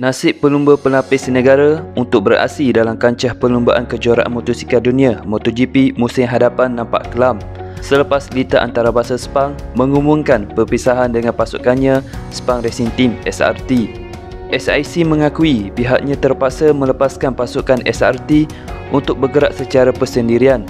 Nasib pelumba pelapis negara untuk beraksi dalam kancah perlumbaan kejuaraan motosikal dunia MotoGP musim hadapan nampak kelam selepas Liga Antarabangsa Sepang mengumumkan perpisahan dengan pasukannya Sepang Racing Team SRT. SIC mengakui pihaknya terpaksa melepaskan pasukan SRT untuk bergerak secara persendirian.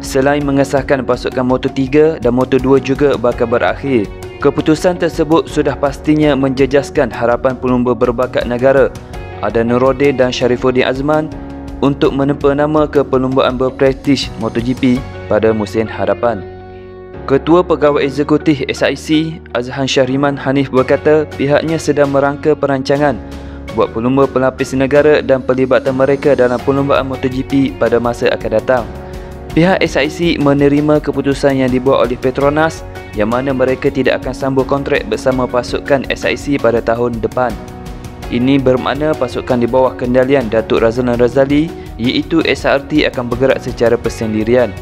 Selain mengesahkan pasukan Moto3 dan Moto2 juga bakal berakhir. Keputusan tersebut sudah pastinya menjejaskan harapan pelumba berbakat negara Adan Nurudin dan Sharifuddin Azman untuk menempa nama ke perlumbaan berprestij MotoGP pada musim hadapan. Ketua Pegawai Eksekutif SIC Azhan Shahriman Hanif berkata pihaknya sedang merangka perancangan buat pelumba pelapis negara dan pelibatan mereka dalam perlumbaan MotoGP pada masa akan datang. Pihak SIC menerima keputusan yang dibuat oleh Petronas yang mana mereka tidak akan sambung kontrak bersama pasukan SIC pada tahun depan. Ini bermakna pasukan di bawah kendalian Datuk Razlan Razali iaitu SRT akan bergerak secara persendirian.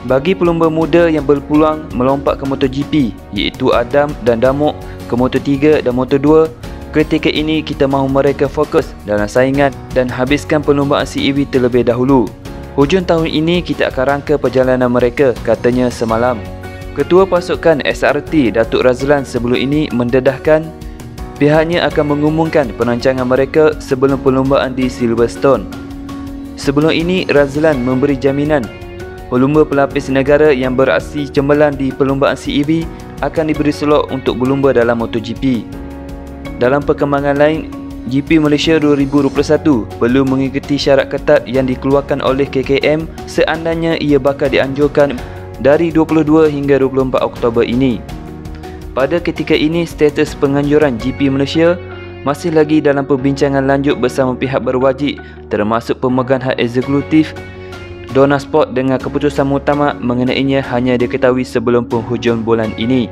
Bagi pelumba muda yang berpeluang melompat ke MotoGP iaitu Adam dan Damok ke Moto3 dan Moto2, ketika ini kita mahu mereka fokus dalam saingan dan habiskan perlumbaan CEV terlebih dahulu. Hujung tahun ini kita akan rangka perjalanan mereka, katanya semalam. Ketua pasukan SRT Datuk Razlan sebelum ini mendedahkan pihaknya akan mengumumkan perancangan mereka sebelum perlumbaan di Silverstone. Sebelum ini Razlan memberi jaminan pelumba pelapis negara yang beraksi cemerlang di perlumbaan CEV akan diberi slot untuk berlumba dalam MotoGP. Dalam perkembangan lain, GP Malaysia 2021 perlu mengikuti syarat ketat yang dikeluarkan oleh KKM seandainya ia bakal dianjurkan dari 22 hingga 24 Oktober ini. Pada ketika ini, status penganjuran GP Malaysia masih lagi dalam perbincangan lanjut bersama pihak berwajib termasuk pemegang hak eksekutif Dorna Sport dengan keputusan muktamad mengenainya hanya diketahui sebelum penghujung bulan ini.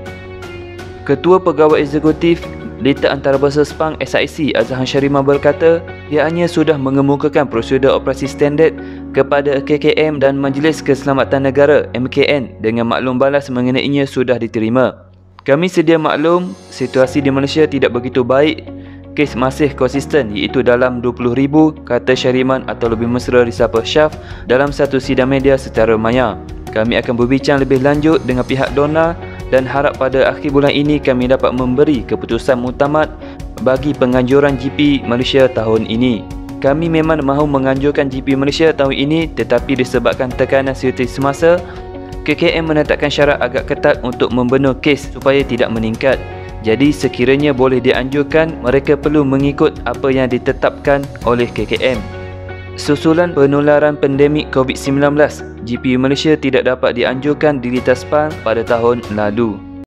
Ketua Pegawai Eksekutif Liga Antarabangsa Sepang SIC Azhan Shahriman berkata pihaknya sudah mengemukakan prosedur operasi standard kepada KKM dan Majlis Keselamatan Negara MKN dengan maklum balas mengenainya sudah diterima. Kami sedia maklum situasi di Malaysia tidak begitu baik, kes masih konsisten iaitu dalam 20,000, kata Shahriman atau lebih mesra disapa Syaf dalam satu sidang media secara maya. Kami akan berbincang lebih lanjut dengan pihak Dorna dan harap pada akhir bulan ini kami dapat memberi keputusan muktamad bagi penganjuran GP Malaysia tahun ini. Kami memang mahu menganjurkan GP Malaysia tahun ini tetapi disebabkan tekanan situasi semasa, KKM menetapkan syarat agak ketat untuk membenur kes supaya tidak meningkat. Jadi sekiranya boleh dianjurkan, mereka perlu mengikut apa yang ditetapkan oleh KKM. Susulan penularan pandemik COVID-19, GP Malaysia tidak dapat dianjurkan di Liga Sepang pada tahun lalu.